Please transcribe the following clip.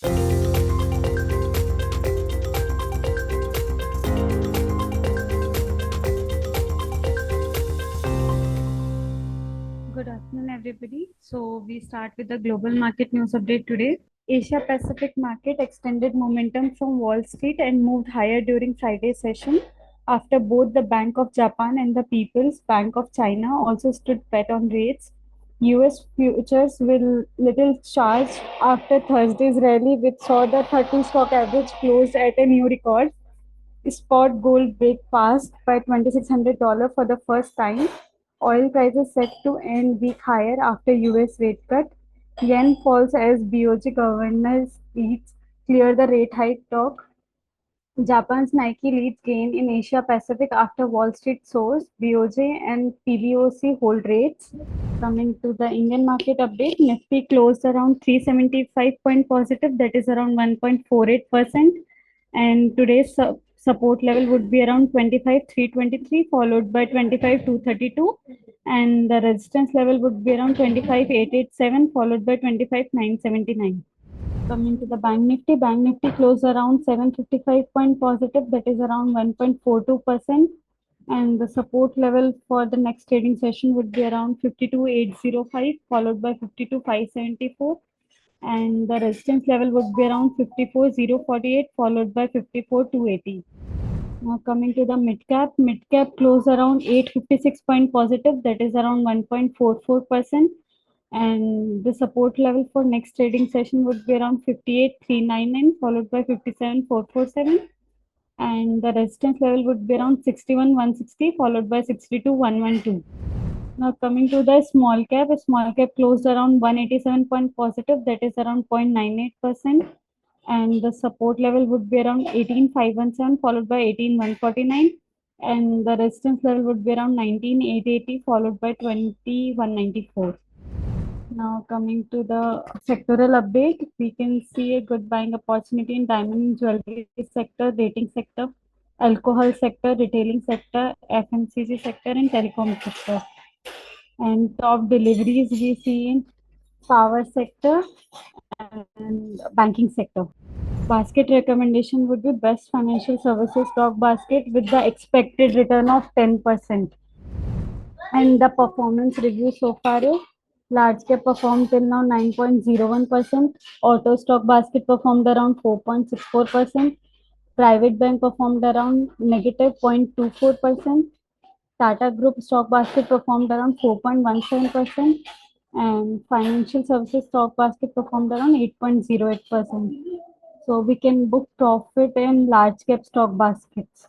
Good afternoon, everybody. So we start with the global market news update today. Asia Pacific market extended momentum from Wall Street and moved higher during Friday's session after both the Bank of Japan and the People's Bank of China also stood pat on rates. US futures will little charged after Thursday's rally, which saw the 30 stock average closed at a new record. Spot gold break past by $2,600 for the first time. Oil prices set to end week higher after US rate cut. Yen falls as BOJ governor speech clear the rate hike talk. Japan's Nike leads gain in Asia Pacific after Wall Street soars. BOJ and PBOC hold rates. Coming to the Indian market update, Nifty closed around 375 point positive, that is around 1.48%. And today's support level would be around 25,323, followed by 25,232. And the resistance level would be around 25,887, followed by 25,979. Coming to the Bank Nifty closed around 755 point positive, that is around 1.42%. And the support level for the next trading session would be around 52,805, followed by 52,574. And the resistance level would be around 54,048, followed by 54,280. Now coming to the mid cap closed around 856 point positive, that is around 1.44%. And the support level for next trading session would be around 58,399, followed by 57,447. And the resistance level would be around 61,160, followed by 62,112. Now coming to the small cap closed around 187 point positive, that is around 0.98%. And the support level would be around 18,517, followed by 18,149. And the resistance level would be around 19,880, followed by 20,194. Now coming to the sectoral update, we can see a good buying opportunity in diamond and jewelry sector, rating sector, alcohol sector, retailing sector, FMCG sector, and telecom sector. And top deliveries we see in power sector and banking sector. Basket recommendation would be best financial services stock basket with the expected return of 10%. And the performance review so far is large cap performed till now 9.01%, auto stock basket performed around 4.64%, private bank performed around negative 0.24%, Tata Group stock basket performed around 4.17%, and financial services stock basket performed around 8.08%. So we can book profit in large cap stock baskets.